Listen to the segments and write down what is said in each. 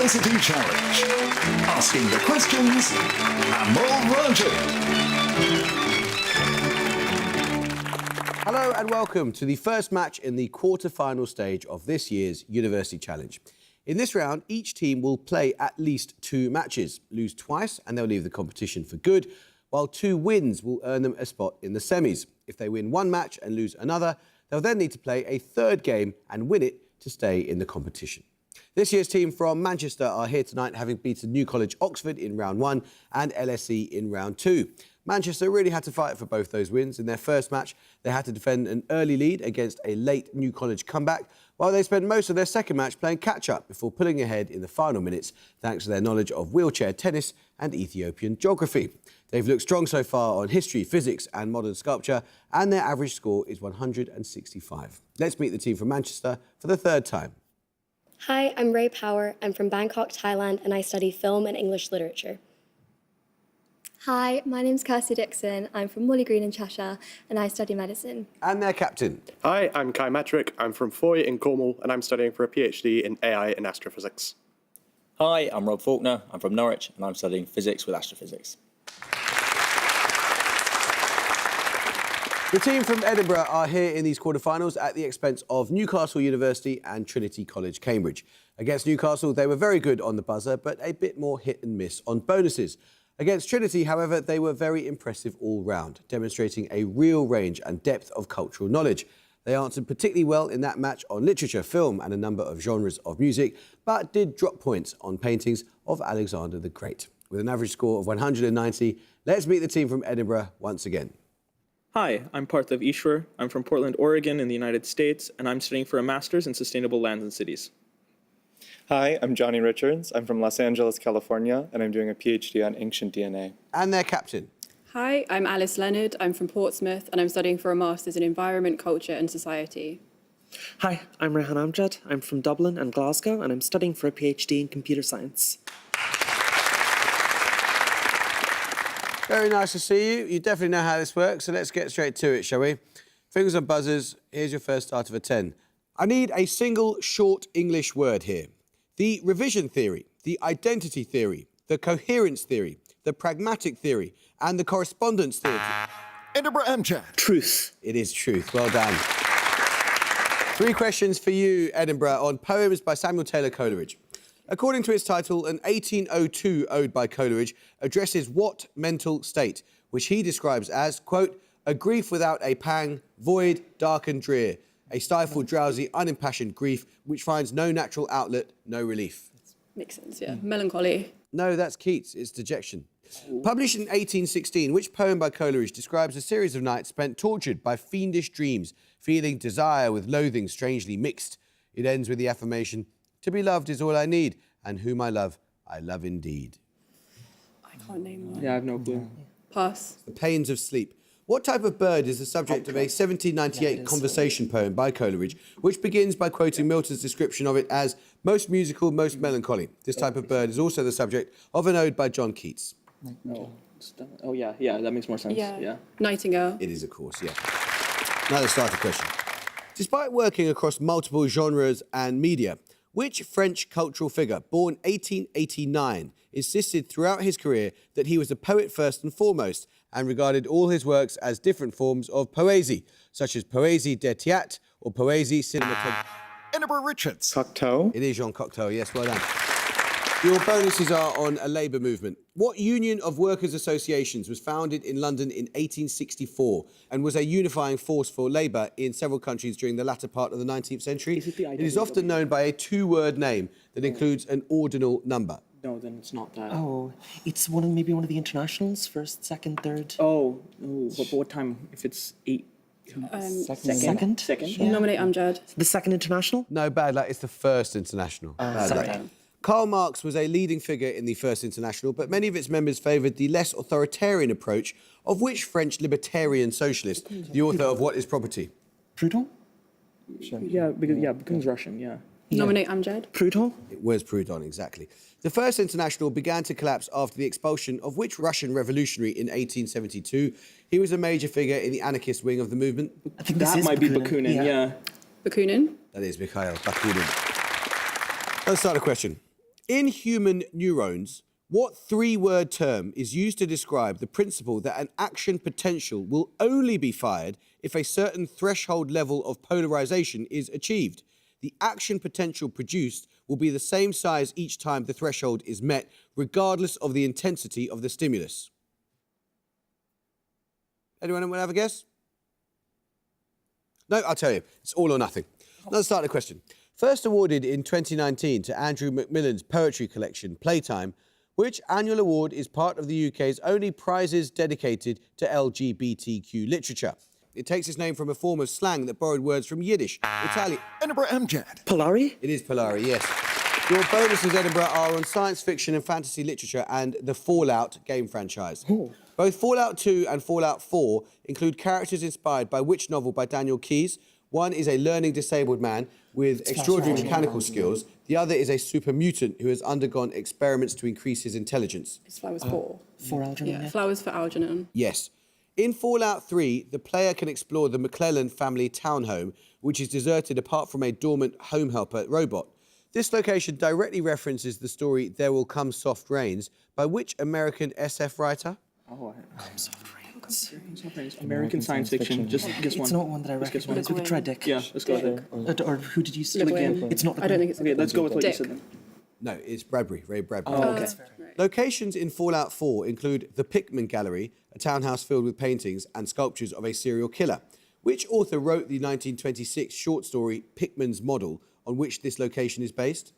University Challenge. Asking the questions, Amol Rajan. Hello and welcome to the first match in the quarter-final stage of this year's University Challenge. In this round, each team will play at least 2 matches, lose twice and they'll leave the competition for good, while 2 wins will earn them a spot in the semis. If they win 1 match and lose another, they'll then need to play a 3rd game and win it to stay in the competition. This year's team from Manchester are here tonight, having beaten New College Oxford in round 1 and LSE in round 2. Manchester really had to fight for both those wins. In their first match, they had to defend an early lead against a late New College comeback, while they spent most of their second match playing catch-up before pulling ahead in the final minutes, thanks to their knowledge of wheelchair tennis and Ethiopian geography. They've looked strong so far on history, physics and modern sculpture, and their average score is 165. Let's meet the team from Manchester for the 3rd time. Hi, I'm Ray Power. I'm from Bangkok, Thailand, and I study film and English literature. Hi, my name's Kirsty Dixon. I'm from Molly Green in Cheshire and I study medicine. And their captain. Hi, I'm Kai Metrick. I'm from Foy in Cornwall and I'm studying for a PhD in AI and astrophysics. Hi, I'm Rob Faulkner. I'm from Norwich and I'm studying physics with astrophysics. The team from Edinburgh are here in these quarterfinals at the expense of Newcastle University and Trinity College, Cambridge. Against Newcastle, they were very good on the buzzer, but a bit more hit and miss on bonuses. Against Trinity, however, they were very impressive all round, demonstrating a real range and depth of cultural knowledge. They answered particularly well in that match on literature, film and a number of genres of music, but did drop points on paintings of Alexander the Great. With an average score of 190, let's meet the team from Edinburgh once again. Hi, I'm Parthav Ishwar. I'm from Portland, Oregon in the United States, and I'm studying for a master's in sustainable lands and cities. Hi, I'm Johnny Richards. I'm from Los Angeles, California, and I'm doing a PhD on ancient DNA. And their captain. Hi, I'm Alice Leonard. I'm from Portsmouth, and I'm studying for a master's in environment, culture and society. Hi, I'm Rehan Amjad. I'm from Dublin and Glasgow, and I'm studying for a PhD in computer science. Very nice to see you. You definitely know how this works, so let's get straight to it, shall we? Fingers on buzzers. Here's your first start of a 10. I need a single short English word here. The revision theory, the identity theory, the coherence theory, the pragmatic theory, and the correspondence theory. Edinburgh Amjad. Truth. It is truth. Well done. 3 questions for you, Edinburgh, on poems by Samuel Taylor Coleridge. According to its title, an 1802 ode by Coleridge addresses what mental state, which he describes as, quote, a grief without a pang, void, dark and drear, a stifled, drowsy, unimpassioned grief which finds no natural outlet, no relief. Makes sense, yeah. Melancholy. No, that's Keats. It's dejection. Published in 1816, which poem by Coleridge describes a series of nights spent tortured by fiendish dreams, feeling desire with loathing strangely mixed? It ends with the affirmation, to be loved is all I need, and whom I love indeed. I can't name one. Yeah, I have no clue. Pass. The Pains of Sleep. What type of bird is the subject of a 1798 conversation poem by Coleridge, which begins by quoting Milton's description of it as most musical, most melancholy? This type of bird is also the subject of an ode by John Keats. Oh yeah, that makes more sense. Yeah. Nightingale. It is, of course, yeah. Now the starter question. Despite working across multiple genres and media, which French cultural figure, born 1889, insisted throughout his career that he was a poet first and foremost and regarded all his works as different forms of poésie, such as poésie de théâtre or poésie cinématographique? Edinburgh Richards. Cocteau. It is Jean Cocteau, yes, well done. Your bonuses are on a labour movement. What union of workers' associations was founded in London in 1864 and was a unifying force for labour in several countries during the latter part of the 19th century? It is often known by a 2-word name that includes an ordinal number. No, then it's not that. Oh, it's maybe one of the internationals, first, second, third. But what time? If it's 8. Second? Yeah. Nominate Amjad. The second international? No, bad luck. It's the first international. Bad luck. Karl Marx was a leading figure in the First International, but many of its members favoured the less authoritarian approach of which French libertarian socialist, the author of What is Property? Proudhon? Yeah, becomes Russian, yeah. Nominate Amjad. Proudhon? It was Proudhon, exactly. The First International began to collapse after the expulsion of which Russian revolutionary in 1872? He was a major figure in the anarchist wing of the movement. I think that might be Bakunin, yeah. Bakunin. That is Mikhail Bakunin. Let's start a question. In human neurons, what three-word term is used to describe the principle that an action potential will only be fired if a certain threshold level of polarization is achieved? The action potential produced will be the same size each time the threshold is met, regardless of the intensity of the stimulus. Anyone want to have a guess? No, I'll tell you. It's all or nothing. Let's start the question. First awarded in 2019 to Andrew Macmillan's poetry collection, Playtime, which annual award is part of the UK's only prizes dedicated to LGBTQ literature? It takes its name from a form of slang that borrowed words from Yiddish, Italian. Edinburgh Amjad. Polari? It is Polari, yes. Your bonuses, Edinburgh, are on science fiction and fantasy literature and the Fallout game franchise. Oh. Both Fallout 2 and Fallout 4 include characters inspired by which novel by Daniel Keyes? One is a learning disabled man with extraordinary mechanical skills. The other is a super mutant who has undergone experiments to increase his intelligence. It's Flowers 4. For Algernon. Yeah, Flowers for Algernon. Yes. In Fallout 3, the player can explore the McClellan family townhome, which is deserted apart from a dormant home helper robot. This location directly references the story There Will Come Soft Rains by which American SF writer? Oh, American science fiction. Just guess one. It's not one that I recognize. We could try Dick. Yeah, let's go there. Or who did you say? Again. It's not. I don't think it's. Okay, let's go with what you Dick. said then. No, it's Bradbury, Ray Bradbury. Oh, okay. Locations in Fallout 4 include the Pickman Gallery, a townhouse filled with paintings and sculptures of a serial killer. Which author wrote the 1926 short story Pickman's Model, on which this location is based?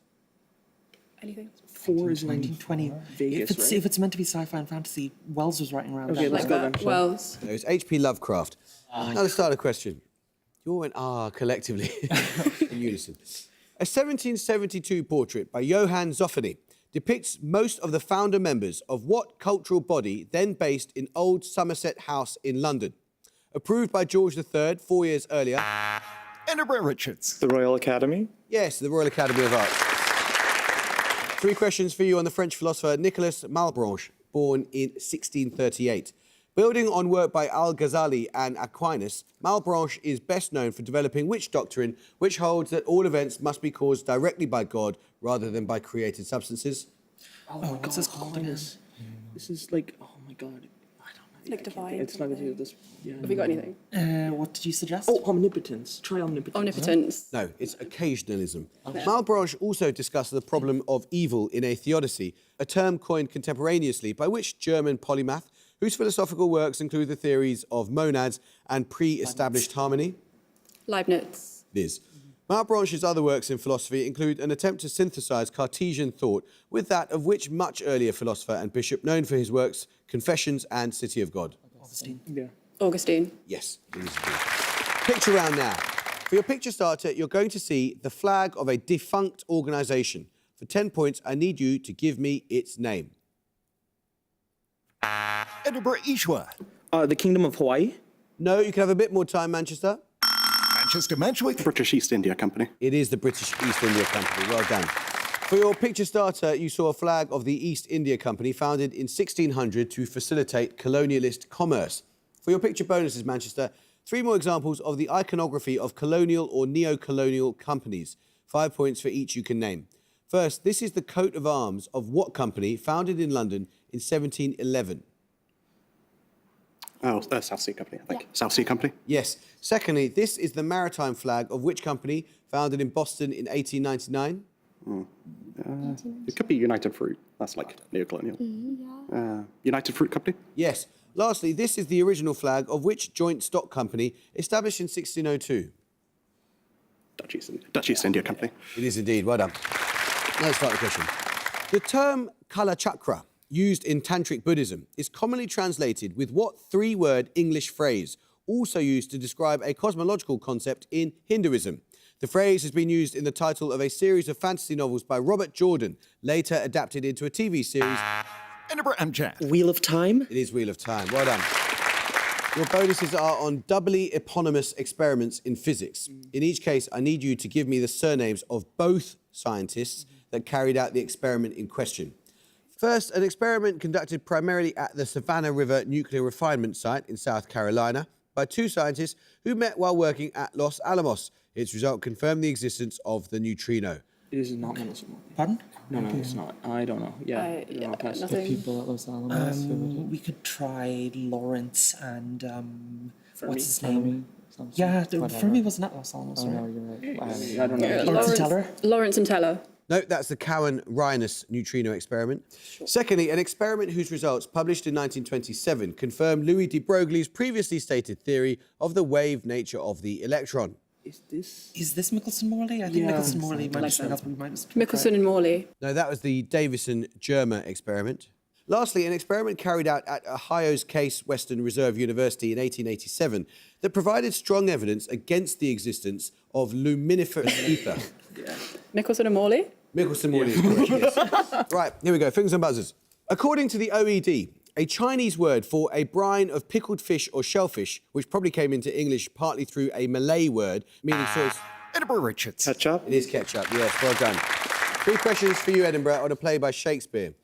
Anything? 4 is 1920. Vegas, If it's meant to be sci-fi and fantasy, Wells was writing around Okay, that. let's Like go that. then. Wells. No, it's H.P. Lovecraft. Now let's start a question. You all went, collectively, in unison. A 1772 portrait by Johann Zoffany depicts most of the founder members of what cultural body then based in Old Somerset House in London? Approved by George III 4 years earlier. Edinburgh Richards. The Royal Academy? Yes, the Royal Academy of Arts. 3 questions for you on the French philosopher Nicolas Malebranche, born in 1638. Building on work by Al-Ghazali and Aquinas, Malebranche is best known for developing which doctrine which holds that all events must be caused directly by God rather than by created substances? Oh, what's this called? This is like, oh my god. I don't know. Like divine. It's not going to do this. Yeah. Have we got anything? What did you suggest? Oh, omnipotence. Try omnipotence. Omnipotence. No, it's occasionalism. Malebranche also discussed the problem of evil in a theodicy, a term coined contemporaneously by which German polymath, whose philosophical works include the theories of monads and pre-established harmony? Leibniz. Liz. Malebranche's other works in philosophy include an attempt to synthesize Cartesian thought with that of which much earlier philosopher and bishop known for his works Confessions and City of God? Augustine. Yeah. Augustine. Yes, it is indeed. Picture round now. For your picture starter, you're going to see the flag of a defunct organisation. For 10 points, I need you to give me its name. Edinburgh Ishwa. The Kingdom of Hawaii. No, you can have a bit more time, Manchester. Manchester Manchwick. British East India Company. It is the British East India Company. Well done. For your picture starter, you saw a flag of the East India Company founded in 1600 to facilitate colonialist commerce. For your picture bonuses, Manchester, 3 more examples of the iconography of colonial or neo-colonial companies. 5 points for each you can name. First, this is the coat of arms of what company founded in London in 1711? Oh, South Sea Company, I think. South Sea Company. Yes. Secondly, this is the maritime flag of which company founded in Boston in 1899? It could be United Fruit. That's like neo-colonial. United Fruit Company. Yes. Lastly, this is the original flag of which joint stock company established in 1602? Dutch East India Company. It is indeed. Well done. Now let's start the question. The term Kala Chakra, used in Tantric Buddhism, is commonly translated with what 3-word English phrase, also used to describe a cosmological concept in Hinduism? The phrase has been used in the title of a series of fantasy novels by Robert Jordan, later adapted into a TV series. Edinburgh Amjad. Wheel of Time. It is Wheel of Time. Well done. Your bonuses are on doubly eponymous experiments in physics. In each case, I need you to give me the surnames of both scientists that carried out the experiment in question. First, an experiment conducted primarily at the Savannah River nuclear refinement site in South Carolina by 2 scientists who met while working at Los Alamos. Its result confirmed the existence of the neutrino. It is not Minnesota. Pardon? No, it's not. I don't know. Yeah, I'll pass. nothing. People at Los Alamos. We could try Lawrence and what's his name? Yeah, Fermi wasn't at Los Alamos, right? No, you're right. I don't know. Lawrence and Teller? Lawrence and Teller. No, that's the Cowan-Reines neutrino experiment. Secondly, an experiment whose results, published in 1927, confirmed Louis de Broglie's previously stated theory of the wave nature of the electron. Is this? Is this Michelson-Morley? I think Michelson-Morley might be something else. We might just Michelson and Morley. No, that was the Davison-Germer experiment. Lastly, an experiment carried out at Ohio's Case Western Reserve University in 1887 that provided strong evidence against the existence of luminiferous ether. Michelson and Morley. Michelson-Morley is correct, yes. Right, here we go, fingers and buzzers. According to the OED, a Chinese word for a brine of pickled fish or shellfish, which probably came into English partly through a Malay word, meaning sauce. Edinburgh Richards. Ketchup? It is ketchup, yes, well done. 3 questions for you, Edinburgh, on a play by Shakespeare.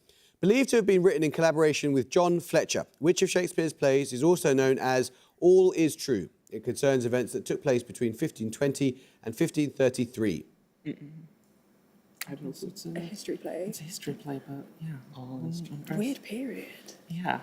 Believed to have been written in collaboration with John Fletcher, which of Shakespeare's plays is also known as All Is True? It concerns events that took place between 1520 and 1533. I don't know. It's a history play. It's a history play, but yeah, all is Weird period. Yeah.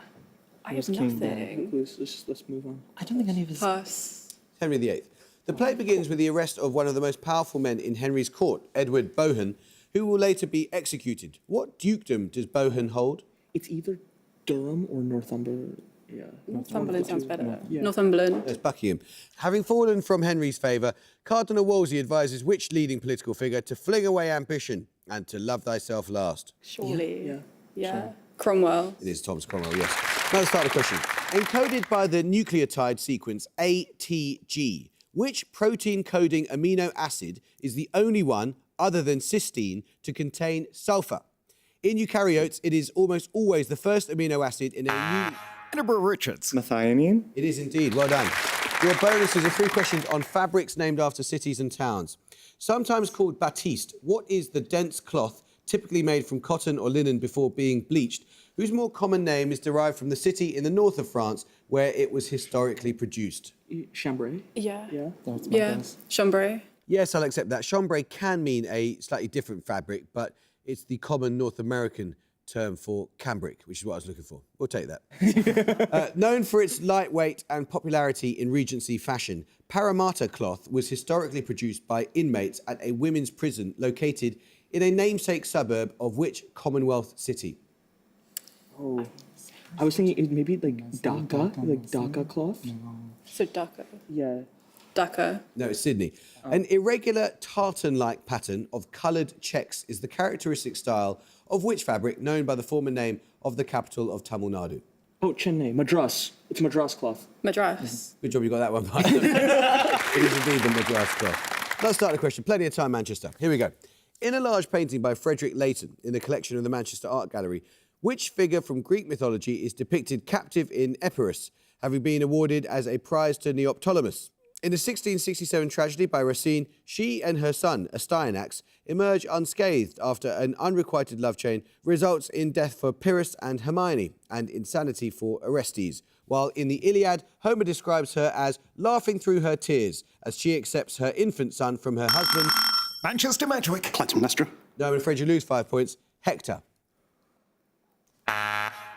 I have nothing. Let's move on. I don't think any of us. Pass. Henry VIII. The play begins with the arrest of one of the most powerful men in Henry's court, Edward Bohun, who will later be executed. What dukedom does Bohun hold? It's either Durham or Northumberland. Yeah. Northumberland sounds better. Yeah. Northumberland. That's Buckingham. Having fallen from Henry's favour, Cardinal Wolsey advises which leading political figure to fling away ambition and to love thyself last? Surely. Yeah. Cromwell. It is Thomas Cromwell, yes. Now let's start the question. Encoded by the nucleotide sequence ATG, which protein-coding amino acid is the only one, other than cysteine, to contain sulfur? In eukaryotes, it is almost always the first amino acid in a Edinburgh Richards. Methionine? It is indeed, well done. Your bonuses are 3 questions on fabrics named after cities and towns. Sometimes called batiste, what is the dense cloth typically made from cotton or linen before being bleached, whose more common name is derived from the city in the north of France where it was historically produced? Chambray. Yeah. Yeah. That's my Yeah. guess. Chambray. Yes, I'll accept that. Chambray can mean a slightly different fabric, but it's the common North American term for cambric, which is what I was looking for. We'll take that. Known for its lightweight and popularity in Regency fashion, Parramatta cloth was historically produced by inmates at a women's prison located in a namesake suburb of which Commonwealth city? Oh. I was thinking maybe like Dhaka cloth. So Dhaka. Yeah. Dhaka. No, it's Sydney. An irregular tartan-like pattern of coloured checks is the characteristic style of which fabric known by the former name of the capital of Tamil Nadu? Oh, Chennai. Madras. It's Madras cloth. Madras. Good job you got that one right. It is indeed the Madras cloth. Let's start the question. Plenty of time, Manchester. Here we go. In a large painting by Frederick Leighton in the collection of the Manchester Art Gallery, which figure from Greek mythology is depicted captive in Epirus, having been awarded as a prize to Neoptolemus? In the 1667 tragedy by Racine, she and her son, Astyanax, emerge unscathed after an unrequited love chain results in death for Pyrrhus and Hermione and insanity for Orestes, while in the Iliad, Homer describes her as laughing through her tears as she accepts her infant son from her husband, Manchester Medwick. Clytemnestra. no, I'm afraid you lose 5 points, Hector.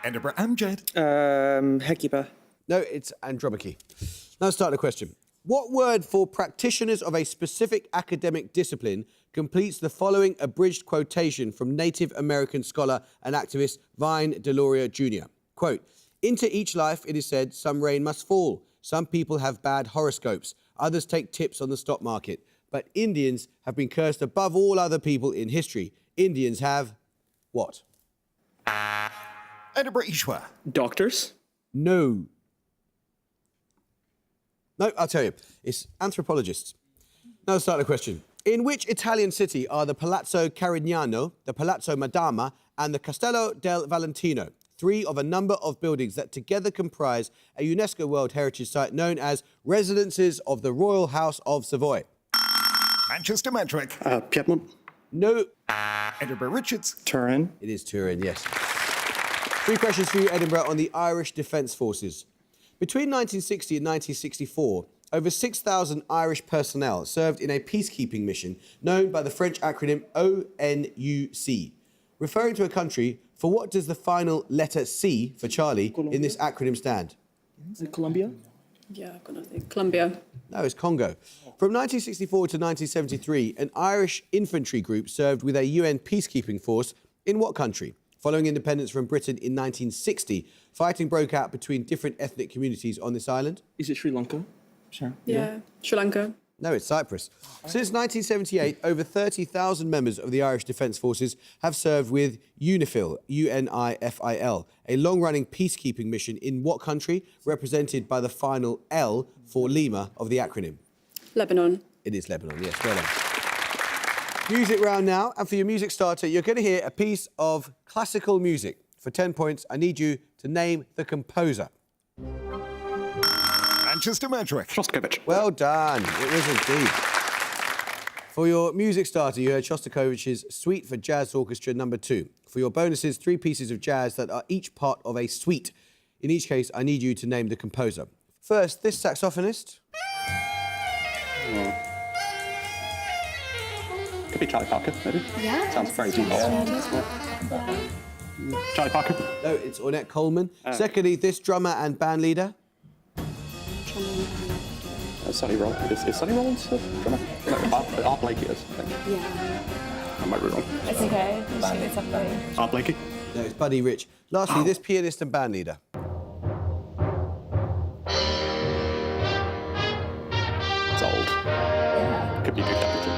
Edinburgh Amjad. Hecuba. No, it's Andromache. Now let's start the question. What word for practitioners of a specific academic discipline completes the following abridged quotation from Native American scholar and activist Vine Deloria Jr.? Quote, "Into each life, it is said, some rain must fall. Some people have bad horoscopes. Others take tips on the stock market. But Indians have been cursed above all other people in history. Indians have what?" Edinburgh Ishwa. Doctors. No. No, I'll tell you. It's anthropologists. Now let's start the question. In which Italian city are the Palazzo Carignano, the Palazzo Madama, and the Castello del Valentino, 3 of a number of buildings that together comprise a UNESCO World Heritage Site known as Residences of the Royal House of Savoy? Manchester Medwick. Piedmont. No. Edinburgh Richards. Turin? It is Turin, yes. 3 questions for you, Edinburgh, on the Irish Defence Forces. Between 1960 and 1964, over 6,000 Irish personnel served in a peacekeeping mission known by the French acronym ONUC. Referring to a country, for what does the final letter C for Charlie in this acronym stand? Is it Colombia? Yeah, I've got nothing. Colombia. No, it's Congo. From 1964 to 1973, an Irish infantry group served with a UN peacekeeping force in what country? Following independence from Britain in 1960, fighting broke out between different ethnic communities on this island. Is it Sri Lanka? Sure. Yeah. Sri Lanka. No, it's Cyprus. Since 1978, over 30,000 members of the Irish Defence Forces have served with UNIFIL, UNIFIL, a long-running peacekeeping mission in what country, represented by the final L for Lima of the acronym? Lebanon. It is Lebanon, yes, well done. Music round now, and for your music starter, you're going to hear a piece of classical music. For 10 points, I need you to name the composer. Manchester Metric. Shostakovich. Well done. It was indeed. For your music starter, you heard Shostakovich's Suite for Jazz Orchestra No. 2. For your bonuses, 3 pieces of jazz that are each part of a suite. In each case, I need you to name the composer. First, this saxophonist. Could be Charlie Parker, maybe. Yeah. Sounds very deep. Charlie Parker. No, it's Ornette Coleman. Secondly, this drummer and band leader. Sonny Rollins. Is Sonny Rollins the drummer? No, Art Blakey is, I think. Yeah. I might be wrong. It's okay. It's okay. Art Blakey. No, it's Buddy Rich. Lastly, this pianist and band leader. It's old. Could be Duke Ellington.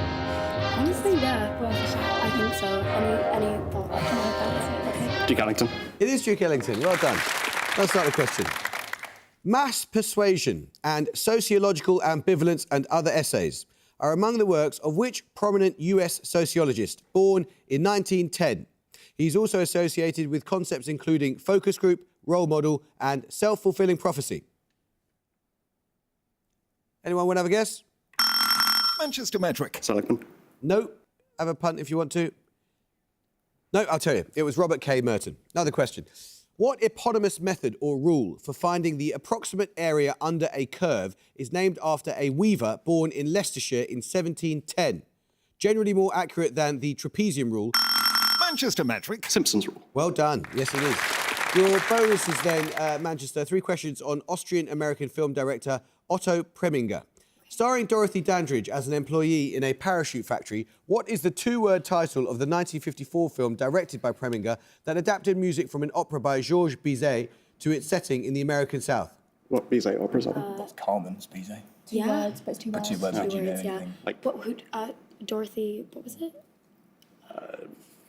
Honestly, yeah. Well, I think so. Any thoughts? Okay. Duke Ellington. It is Duke Ellington. Well done. Let's start the question. Mass Persuasion and Sociological Ambivalence and Other Essays are among the works of which prominent US sociologist born in 1910? He's also associated with concepts including focus group, role model and self-fulfilling prophecy. Anyone want to have a guess? Manchester Metric. Seligman. No. Have a punt if you want to. No, I'll tell you. It was Robert K. Merton. Another question. What eponymous method or rule for finding the approximate area under a curve is named after a weaver born in Leicestershire in 1710? Generally more accurate than the trapezium rule. Manchester Metric. Simpsons rule. Well done. Yes, it is. Your bonus is then, Manchester, 3 questions on Austrian-American film director Otto Preminger. Starring Dorothy Dandridge as an employee in a parachute factory, what is the 2-word title of the 1954 film directed by Preminger that adapted music from an opera by Georges Bizet to its setting in the American South? What, Bizet operas are there? That's Carmen's Bizet. Yeah. Words, but it's 2 But words. 2 words, Two would you know words, yeah. anything? Like- What? Who? Dorothy. What was it?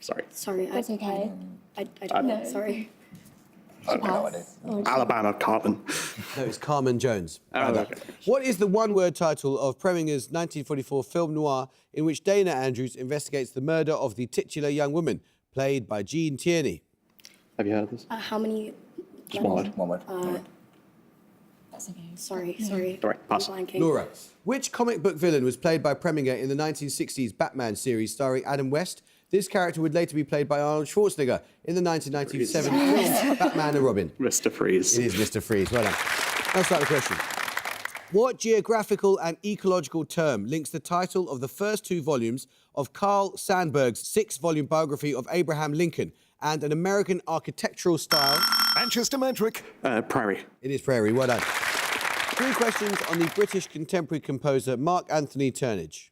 Sorry. Sorry. That's okay. I don't know. No. Sorry. I have no idea. Alabama Carlton. No, it's Carmen Jones. Oh, Well done. okay. What is the 1-word title of Preminger's 1944 film noir in which Dana Andrews investigates the murder of the titular young woman, played by Jean Tierney? Have you heard of this? How many? Just one word. One word. That's okay. Sorry. All right, pass. I'm blanking. Laura. Which comic book villain was played by Preminger in the 1960s Batman series starring Adam West? This character would later be played by Arnold Schwarzenegger in the 1997 film Batman and Robin. Mr. Freeze. It is Mr. Freeze. Well done. Let's start the question. What geographical and ecological term links the title of the first 2 volumes of Carl Sandburg's 6-volume biography of Abraham Lincoln and an American architectural style? Manchester Metric. Prairie. It is Prairie. Well done. 3 questions on the British contemporary composer Mark Anthony Turnage.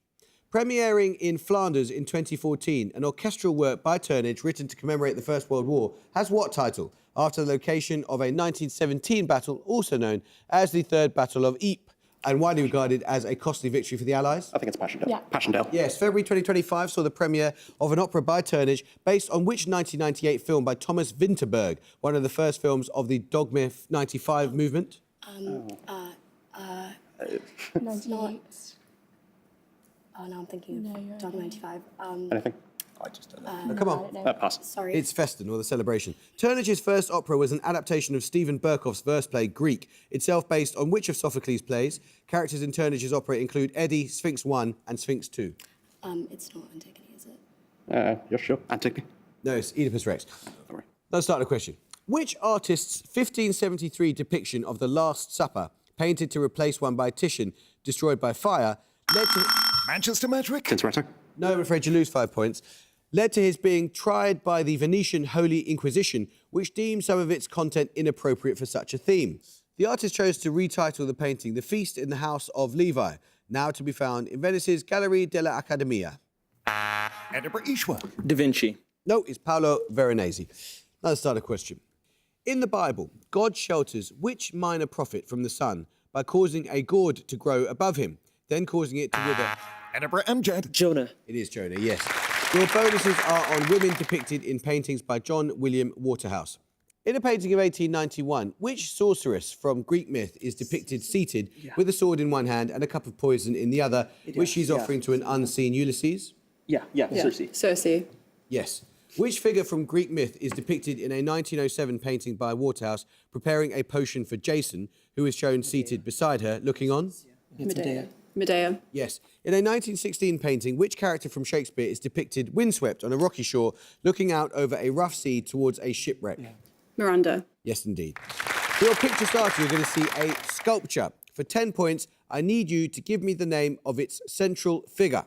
Premiering in Flanders in 2014, an orchestral work by Turnage written to commemorate the First World War has what title? After the location of a 1917 battle, also known as the Third Battle of Ypres, and widely regarded as a costly victory for the Allies? I think it's Passchendaele. Yeah. Passchendaele. Yes, February 2025 saw the premiere of an opera by Turnage based on which 1998 film by Thomas Vinterberg, one of the first films of the Dogma 95 movement? It's not. Oh, now I'm thinking of Dog 95. Anything? I just don't know. Oh, come on. Pass. Sorry. It's Festin, or The Celebration. Turnage's first opera was an adaptation of Stephen Berkoff's verse play Greek, itself based on which of Sophocles' plays? Characters in Turnage's opera include Eddie, Sphinx 1 and Sphinx 2. It's not Antigone, is it? You're sure? Antigone? No, it's Oedipus Rex. Sorry. Let's start the question. Which artist's 1573 depiction of the Last Supper painted to replace one by Titian, destroyed by fire, led to... Manchester metric. Tintoretto. No, I'm afraid you lose 5 points. Led to his being tried by the Venetian Holy Inquisition, which deemed some of its content inappropriate for such a theme. The artist chose to retitle the painting The Feast in the House of Levi, now to be found in Venice's Galleria dell'Accademia. Edinburgh Ishwa. Da Vinci. No, it's Paolo Veronese. Now let's start a question. In the Bible, God shelters which minor prophet from the sun by causing a gourd to grow above him, then causing it to wither? Edinburgh Amjad. Jonah. It is Jonah, yes. Your bonuses are on women depicted in paintings by John William Waterhouse. In a painting of 1891, which sorceress from Greek myth is depicted seated with a sword in one hand and a cup of poison in the other, which she's offering to an unseen Ulysses? Yeah, Circe. Circe. Yes. Which figure from Greek myth is depicted in a 1907 painting by Waterhouse preparing a potion for Jason, who is shown seated beside her, looking on? Medea. Medea. Yes. In a 1916 painting, which character from Shakespeare is depicted windswept on a rocky shore, looking out over a rough sea towards a shipwreck? Miranda. Yes, indeed. For your picture starter, you're going to see a sculpture. For 10 points, I need you to give me the name of its central figure.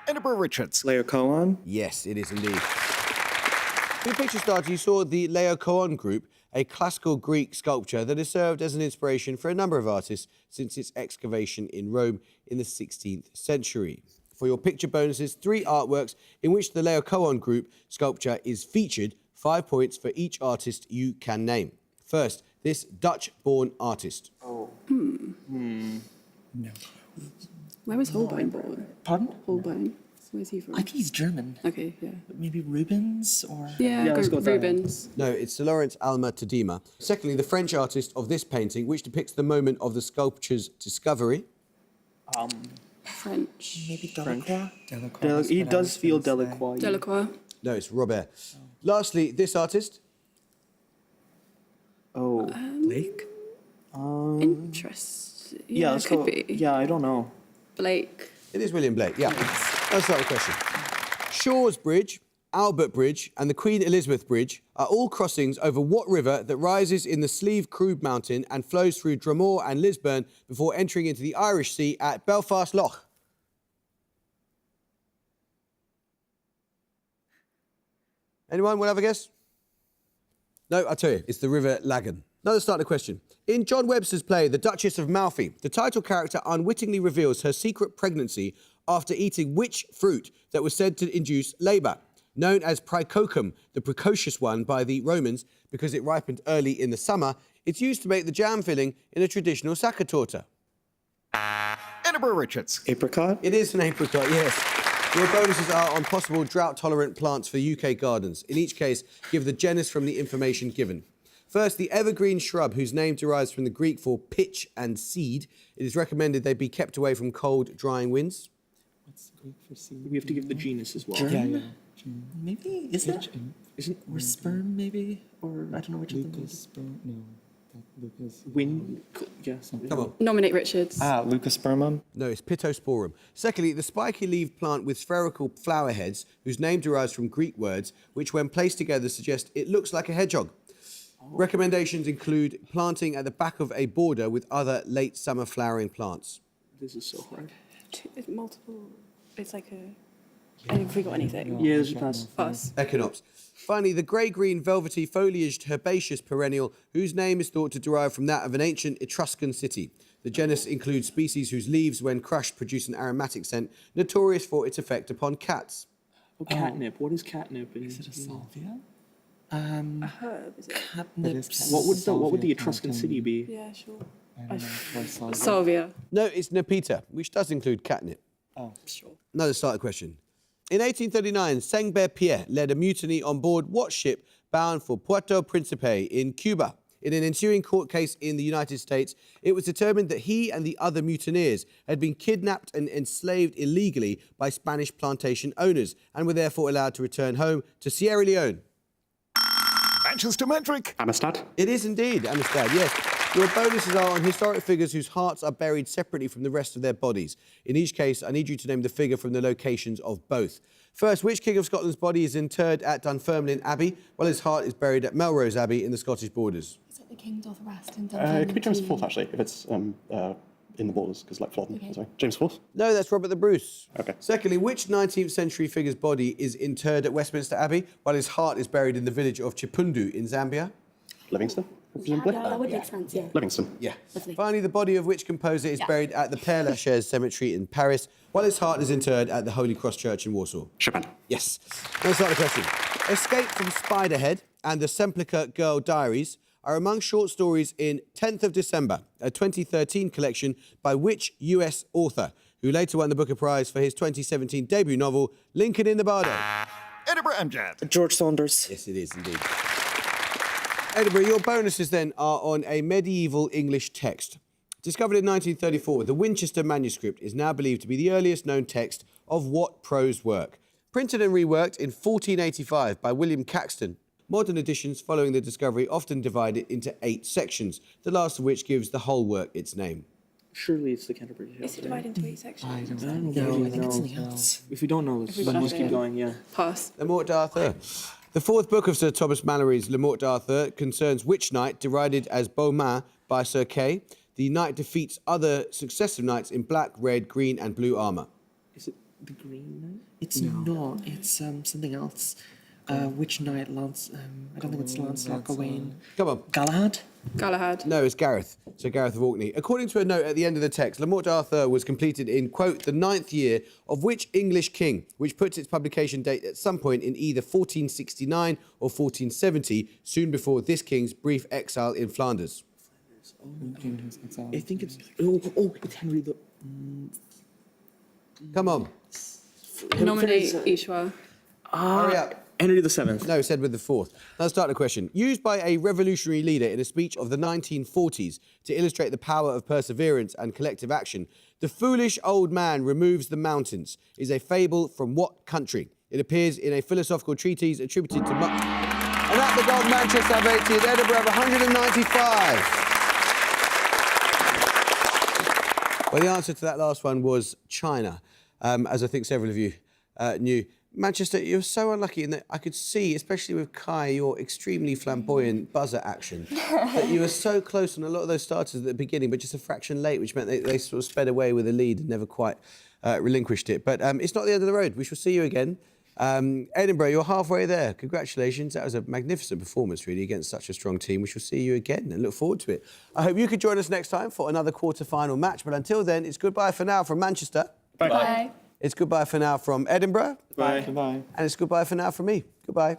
Edinburgh Richards. Laocoon. Yes, it is indeed. For your picture starter, you saw the Laocoon group, a classical Greek sculpture that has served as an inspiration for a number of artists since its excavation in Rome in the 16th century. For your picture bonuses, 3 artworks in which the Laocoon group sculpture is featured, 5 points for each artist you can name. First, this Dutch-born artist. No. Where was Holbein born? Pardon? Holbein. Where's he from? I think he's German. Okay, yeah. Maybe Rubens or... Yeah, let's go with that. Rubens. No, it's Sir Lawrence Alma Tadema. Secondly, the French artist of this painting, which depicts the moment of the sculpture's discovery. French. Maybe Delacroix? He does feel Delacroix. Delacroix. No, it's Robert. Lastly, this artist. Oh. Blake? Interesting. Yeah, let's could go. be. Yeah, I don't know. Blake. It is William Blake, yeah. Let's start the question. Shaw's Bridge, Albert Bridge and the Queen Elizabeth Bridge are all crossings over what river that rises in the Slieve Croob Mountain and flows through Dromore and Lisburn before entering into the Irish Sea at Belfast Lough? Anyone want to have a guess? No, I'll tell you, it's the River Lagan. Now let's start the question. In John Webster's play, The Duchess of Malfi, the title character unwittingly reveals her secret pregnancy after eating which fruit that was said to induce labour? Known as Praecocum, the precocious one by the Romans because it ripened early in the summer, it's used to make the jam filling in a traditional saccatorta. Edinburgh Richards. Apricot. It is an apricot, yes. Your bonuses are on possible drought-tolerant plants for UK gardens. In each case, give the genus from the information given. First, the evergreen shrub, whose name derives from the Greek for pitch and seed. It is recommended they be kept away from cold, drying winds. What's Greek for seed? We have to give the genus as well. Yeah. Maybe, is it? Isn't Or sperm, maybe? Or I don't know which of them. Lucas sperm. No. Lucas. Wind? Yes. Come on. Nominate Richards. Lucaspermum. No, it's Pittosporum. Secondly, the spiky-leaved plant with spherical flower heads, whose name derives from Greek words, which when placed together suggest it looks like a hedgehog. Recommendations include planting at the back of a border with other late summer flowering plants. This is so hard. Multiple. It's like a. Have we got anything? Yeah, there's a pass. Pass. Echinops. Finally, the grey-green velvety foliaged herbaceous perennial, whose name is thought to derive from that of an ancient Etruscan city. The genus includes species whose leaves, when crushed, produce an aromatic scent, notorious for its effect upon cats. Oh, catnip. What is catnip? Is it a salvia? A herb, is it? Catnip. What would the Etruscan city be? Yeah, sure. I don't know. Salvia. No, it's Nepeta, which does include catnip. Oh, Sure. Now let's start the question. In 1839, Saint-Pierre led a mutiny on board what ship bound for Puerto Príncipe in Cuba? In an ensuing court case in the United States, it was determined that he and the other mutineers had been kidnapped and enslaved illegally by Spanish plantation owners and were therefore allowed to return home to Sierra Leone. Manchester metric. Amistad. It is indeed Amistad, yes. Your bonuses are on historic figures whose hearts are buried separately from the rest of their bodies. In each case, I need you to name the figure from the locations of both. First, which King of Scotland's body is interred at Dunfermline Abbey, while his heart is buried at Melrose Abbey in the Scottish borders? is it the king doth rest in It could be James IV, actually, if it's in the waters, because like Flodden. Okay. Sorry. James IV? No, that's Robert the Bruce. Okay. Secondly, which 19th century figure's body is interred at Westminster Abbey while his heart is buried in the village of Chipundu in Zambia? Livingston, presumably? Yeah, that would make sense, yeah. Livingston. Yeah. Lovely. Finally, the body of which composer is buried at the Père Lachaise Cemetery in Paris while his heart is interred at the Holy Cross Church in Warsaw? Chopin. Yes. Let's start the question. Escape from Spiderhead and the Semplica Girl Diaries are among short stories in 10th of December, a 2013 collection by which US author, who later won the Booker Prize for his 2017 debut novel, Lincoln in the Bardo? Edinburgh Amjad. George Saunders. Yes, it is indeed. Edinburgh, your bonuses then are on a medieval English text. Discovered in 1934, the Winchester manuscript is now believed to be the earliest known text of what prose work? Printed and reworked in 1485 by William Caxton, modern editions following the discovery often divide it into 8 sections, the last of which gives the whole work its name. Surely it's the Canterbury Tales. Is it divided into 8 sections? I don't know. know. I think it's something else. If we don't know, let's pass keep it. going, yeah. Pass. Le Morte d'Arthur. The fourth book of Sir Thomas Malory's Le Morte d'Arthur concerns which knight, derided as Beaumains by Sir Kay. The knight defeats other successive knights in black, red, green and blue armour. Is it the Green Knight? It's not. It's something else. Which knight? Lance. I don't think it's Lancelot Gawain. Come on. Galahad. Galahad. No, it's Gareth. So Gareth of Orkney. According to a note at the end of the text, Le Morte d'Arthur was completed in, quote, the 9th year of which English king, which puts its publication date at some point in either 1469 or 1470, soon before this king's brief exile in Flanders. I think it's... it's Henry the... Come on. Nominate Ishwa. Hurry up. Henry the Seventh. No, said with the fourth. Let's start the question. Used by a revolutionary leader in a speech of the 1940s to illustrate the power of perseverance and collective action, the foolish old man removes the mountains is a fable from what country? It appears in a philosophical treatise attributed to... And at the Gold Manchester have 80 at Edinburgh of 195. Well, the answer to that last one was China, as I think several of you knew. Manchester, you're so unlucky in that I could see, especially with Kai, your extremely flamboyant buzzer action, that you were so close on a lot of those starters at the beginning, but just a fraction late, which meant they sort of sped away with a lead and never quite relinquished it. But it's not the end of the road. We shall see you again. Edinburgh, you're halfway there. Congratulations. That was a magnificent performance, really, against such a strong team. We shall see you again and look forward to it. I hope you could join us next time for another quarter-final match. But until then, it's goodbye for now from Manchester. Bye. Bye. It's goodbye for now from Edinburgh. Bye. Goodbye. And it's goodbye for now from me. Goodbye.